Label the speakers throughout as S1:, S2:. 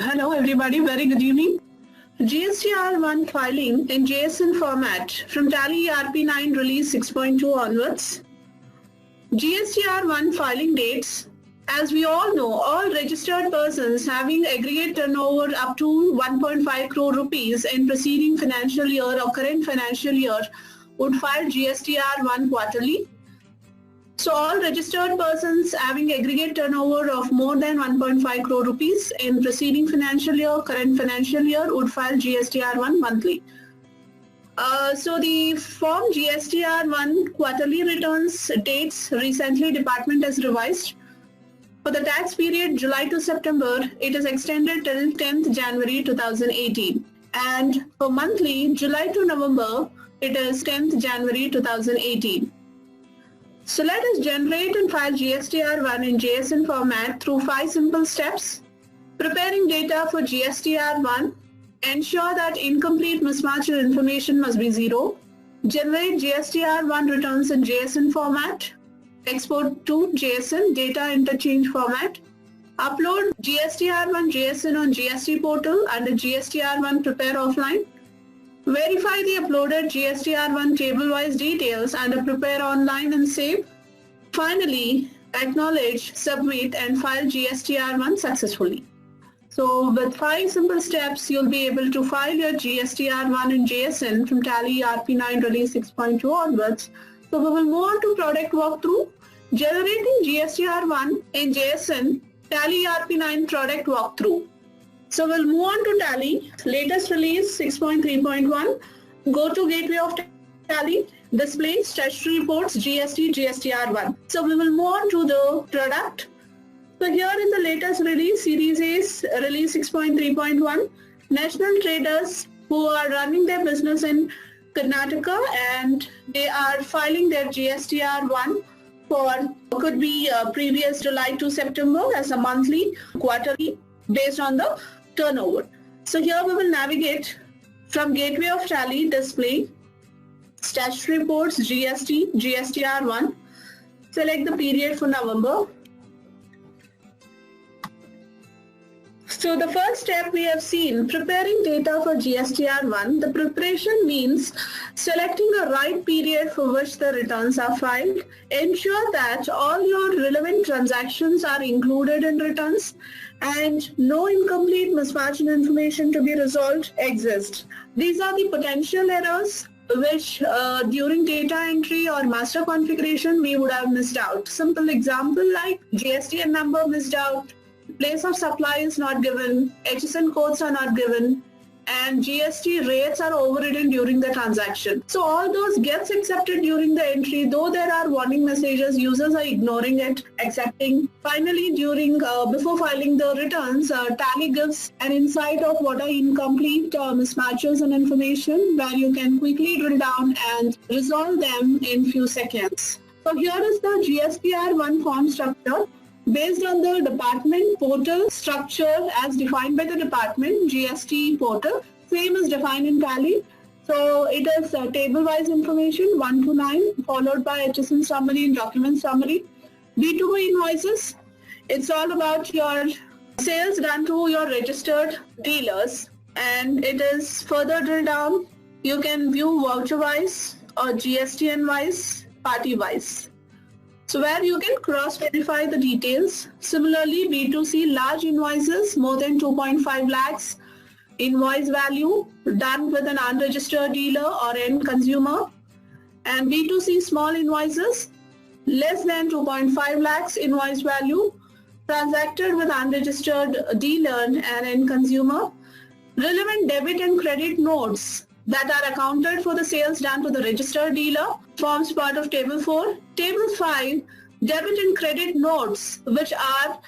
S1: Hello everybody, very good evening. GSTR1 filing in JSON format from Tally ERP9 release 6.2 onwards. GSTR1 filing dates. As we all know, all registered persons having aggregate turnover up to 1.5 crore rupees in preceding financial year or current financial year would file GSTR1 quarterly. So all registered persons having aggregate turnover of more than 1.5 crore rupees in preceding financial year, current financial year would file GSTR1 monthly. So the form GSTR1 quarterly returns dates recently department has revised. For the tax period July to September, it is extended till 10th January 2018. And for monthly July to November, it is 10th January 2018. So let us generate and file GSTR1 in JSON format through 5 simple steps. Preparing data for GSTR1. Ensure that incomplete mismatched information must be 0. Generate GSTR1 returns in JSON format. Export to JSON data interchange format. Upload GSTR1 JSON on GST portal under GSTR1 prepare offline. Verify the uploaded GSTR1 table-wise details under prepare online and save. Finally, acknowledge, submit and file GSTR1 successfully. So with 5 simple steps, you'll be able to file your GSTR1 in JSON from Tally ERP9 release 6.2 onwards. So we will move on to product walkthrough. Generating GSTR1 in JSON, Tally ERP9 product walkthrough. So we'll move on to Tally, latest release 6.3.1. Go to Gateway of Tally, display statutory reports, GST, GSTR1. So we will move on to the product. So here in the latest release, Series A, release 6.3.1, national traders who are running their business in Karnataka and they are filing their GSTR1 for could be previous July to September as a monthly, quarterly based on the turnover. So here we will navigate from Gateway of Tally, display, statutory reports, GST, GSTR1. Select the period for November. So the first step we have seen, preparing data for GSTR1. The preparation means selecting the right period for which the returns are filed. Ensure that all your relevant transactions are included in returns and no incomplete mismatched information to be resolved exists. These are the potential errors which during data entry or master configuration we would have missed out. Simple example like GSTN number missed out, place of supply is not given, HSN codes are not given, and GST rates are overridden during the transaction. So all those gets accepted during the entry, though there are warning messages, users are ignoring it, accepting. Finally, during before filing the returns, Tally gives an insight of what are incomplete mismatches and information where you can quickly drill down and resolve them in few seconds. So here is the GSTR1 form structure. Based on the department portal structure as defined by the department, GST portal, same is defined in Tally. So it is table-wise information 1 to 9 followed by HSN summary and document summary. B2B invoices, it's all about your sales done to your registered dealers and it is further drilled down. You can view voucher-wise or GSTN-wise, party-wise. So where you can cross-verify the details. Similarly, B2C large invoices more than 2.5 lakhs, invoice value done with an unregistered dealer or end consumer. And B2C small invoices less than 2.5 lakhs invoice value transacted with unregistered dealer and end consumer. Relevant debit and credit notes that are accounted for the sales done to the registered dealer forms part of Table 4. Table 5, debit and credit notes which are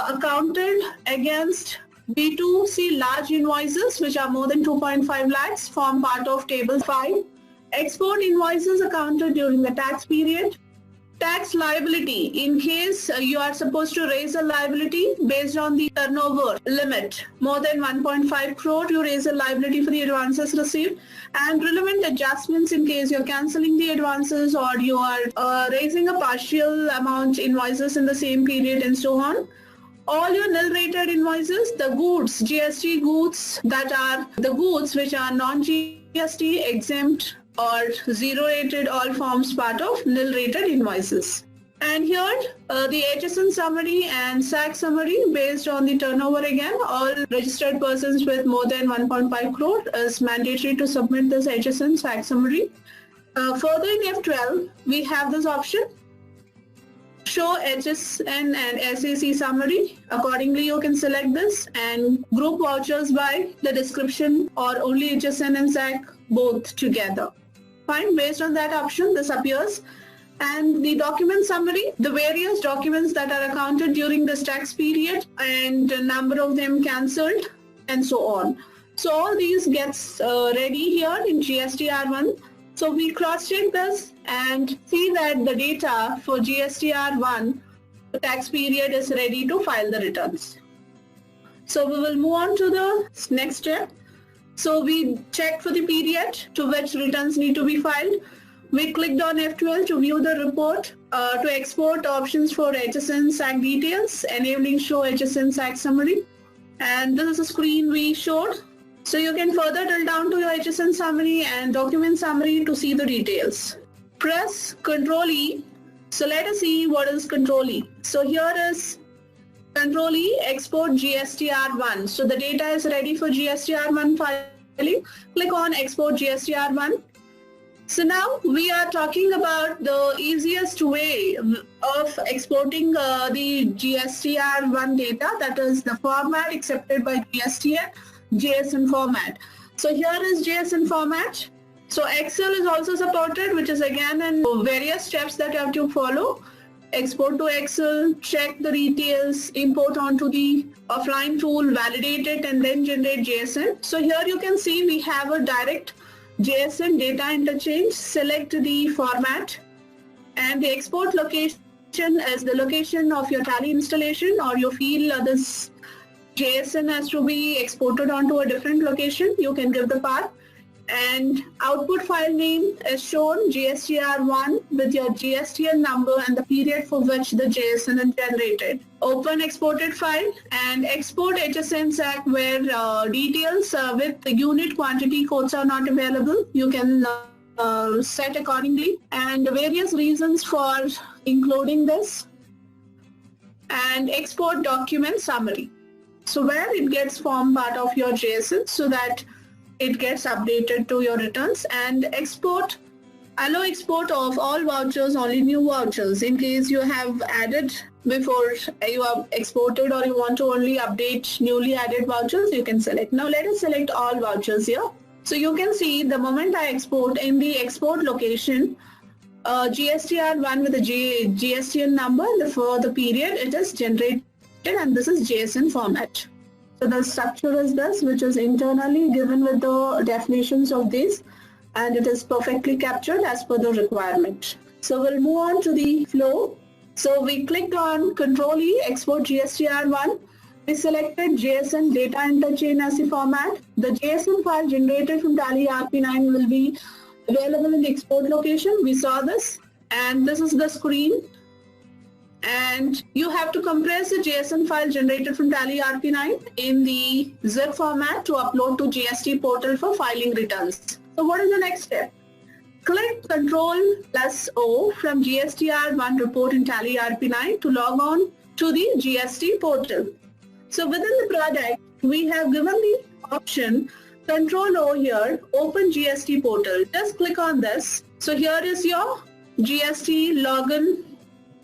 S1: accounted against B2C large invoices which are more than 2.5 lakhs form part of Table 5. Export invoices accounted during the tax period. Tax liability, in case you are supposed to raise a liability based on the turnover limit, more than 1.5 crore, you raise a liability for the advances received, and relevant adjustments in case you're cancelling the advances or you are raising a partial amount invoices in the same period and so on. all your nil rated invoices, the goods, GST goods that are the goods which are non-GST exempt or zero rated, all forms part of nil rated invoices. And here the HSN summary and SAC summary based on the turnover again, all registered persons with more than 1.5 crore is mandatory to submit this HSN SAC summary. Further in F12, we have this option, show HSN and SAC summary. Accordingly, you can select this and group vouchers by the description or only HSN and SAC both together. Fine, based on that option, this appears. And the document summary, the various documents that are accounted during this tax period and the number of them cancelled and so on. So all these gets ready here in GSTR1. So we cross-check this and see that the data for GSTR1, the tax period is ready to file the returns. So we will move on to the next step. So we checked for the period to which returns need to be filed. We clicked on F12 to view the report, to export options for HSN SAC details, enabling show HSN SAC summary. And this is a screen we showed. So you can further drill down to your HSN summary and document summary to see the details. Press Ctrl E. So let us see what is Ctrl E. So here is Ctrl E, export GSTR1. So the data is ready for GSTR1 filing. Click on export GSTR1. So now we are talking about the easiest way of exporting the GSTR1 data, that is the format accepted by GSTN, JSON format. So here is JSON format. So Excel is also supported, which is again in various steps that you have to follow. Export to Excel, check the details, import onto the offline tool, validate it, and then generate JSON. So here you can see we have a direct JSON data interchange. Select the format, and the export location is the location of your Tally installation, or you feel this JSON has to be exported onto a different location, you can give the path. And output file name is shown GSTR1 with your GSTN number and the period for which the JSON is generated. Open exported file and export HSN SAC where details with the unit quantity codes are not available. You can set accordingly, and various reasons for including this. And export document summary. So where it gets formed part of your JSON so that it gets updated to your returns. And export, allow export of all vouchers, only new vouchers. In case you have added before you have exported, or you want to only update newly added vouchers, you can select. Now let us select all vouchers here. So you can see the moment I export, in the export location, GSTR1 with the GSTN number for the period, it is generated, and this is JSON format. So the structure is this, which is internally given with the definitions of these, and it is perfectly captured as per the requirement. So we'll move on to the flow. So we clicked on Ctrl E, export GSTR1. We selected JSON data interchange as the format. The JSON file generated from Tally RP9 will be available in the export location. We saw this, and this is the screen. And you have to compress the JSON file generated from Tally RP9 in the zip format to upload to GST portal for filing returns. So what is the next step? Click Ctrl+O from GSTR1 report in Tally RP9 to log on to the GST portal. So within the product, we have given the option Ctrl+O here, open GST portal. Just click on this. So here is your GST login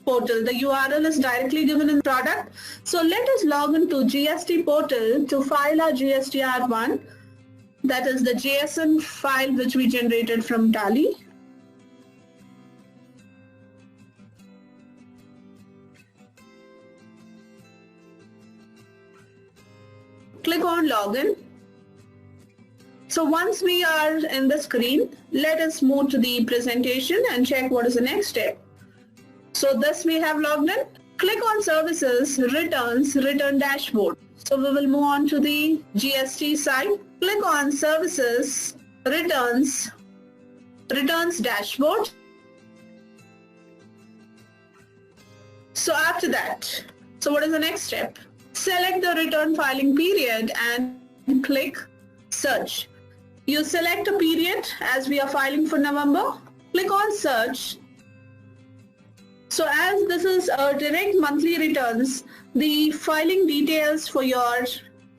S1: portal. The URL is directly given in product. So let us log into GST portal to file our GSTR1. That is the JSON file which we generated from Tally. Click on login. So once we are in the screen, let us move to the presentation and check what is the next step. So this we have logged in. Click on services, returns, return dashboard. So we will move on to the GST side. Click on services, returns, returns dashboard. So after that, so what is the next step? select the return filing period and click search. You select a period, as we are filing for November, click on search. So as this is a direct monthly returns, the filing details for your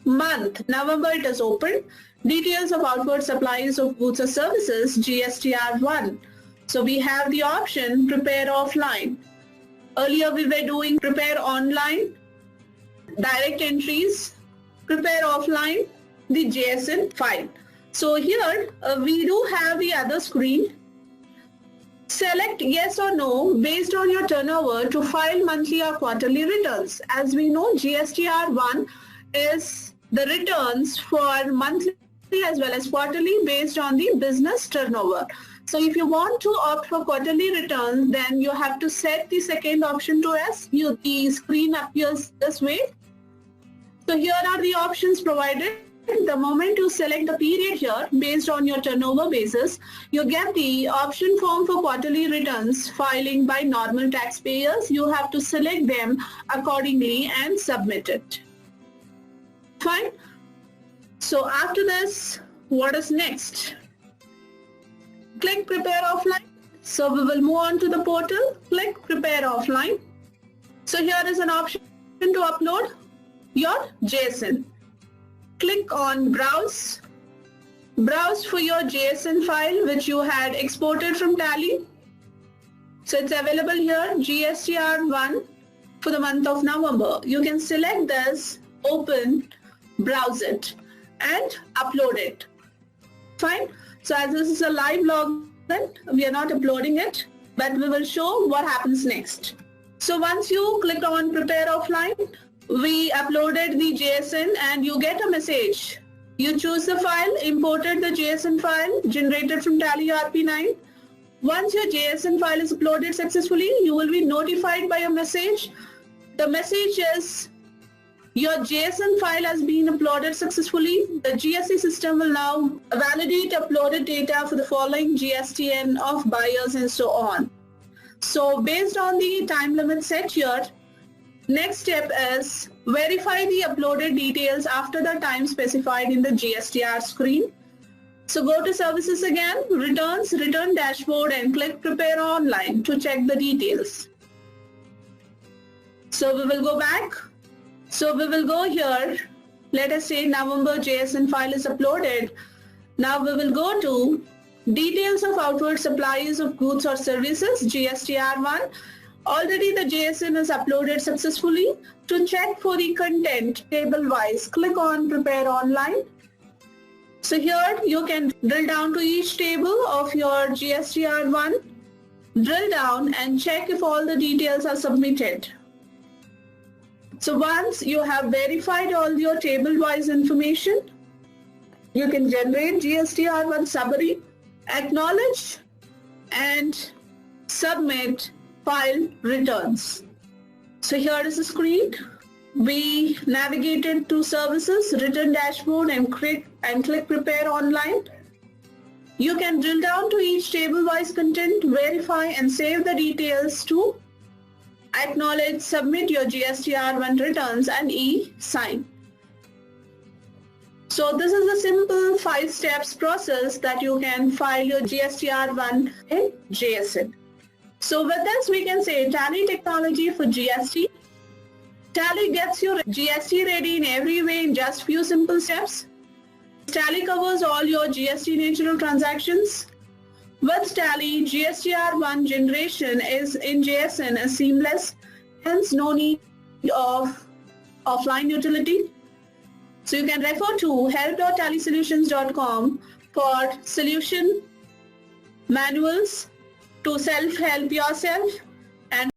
S1: month, November it is open, details of outward supplies of goods or services, GSTR 1. So we have the option prepare offline. Earlier we were doing prepare online, direct entries, prepare offline, the JSN file. So here we do have the other screen. Select yes or no based on your turnover to file monthly or quarterly returns. As we know, GSTR 1 is the returns for monthly as well as quarterly based on the business turnover. So if you want to opt for quarterly returns, then you have to set the second option to yes. The screen appears this way. So here are the options provided. The moment you select the period here based on your turnover basis, you get the option form for quarterly returns filing by normal taxpayers. You have to select them accordingly and submit it. Fine. So after this, what is next? Click prepare offline. So we will move on to the portal. Click prepare offline. So here is an option to upload your JSN. Click on browse. Browse for your JSN file which you had exported from Tally. So it's available here, GSTR 1 for the month of November. You can select this, open, browse it and upload it. Fine. So as this is a live login, we are not uploading it, but we will show what happens next. So once you click on prepare offline, we uploaded the JSN and you get a message. You choose the file, imported the JSN file generated from Tally ERP9. Once your JSN file is uploaded successfully, you will be notified by a message. The message is your JSN file has been uploaded successfully. The GST system will now validate uploaded data for the following GSTN of buyers and so on. So based on the time limit set here, next step is verify the uploaded details after the time specified in the GSTR screen. So go to services again, returns, return dashboard and click prepare online to check the details. So we will go back. So we will go here. Let us say November JSN file is uploaded. Now we will go to details of outward supplies of goods or services, GSTR 1. Already the JSN is uploaded successfully. To check for the content table wise, click on prepare online. So here you can drill down to each table of your GSTR 1, drill down and check if all the details are submitted. So once you have verified all your table wise information, you can generate GSTR 1 summary, acknowledge and submit file returns. So here is the screen. We navigated to services, return dashboard and click prepare online. You can drill down to each table wise content, verify and save the details to acknowledge, submit your GSTR 1 returns and e-sign. So this is a simple 5 steps process that you can file your GSTR 1 in JSN. So with this we can say Tally technology for GST. Tally gets your GST ready in every way in just few simple steps. Tally covers all your GST natural transactions. With Tally, GSTR 1 generation is in JSN is seamless, hence no need of offline utility. So you can refer to help.tallysolutions.com for solution manuals to self-help yourself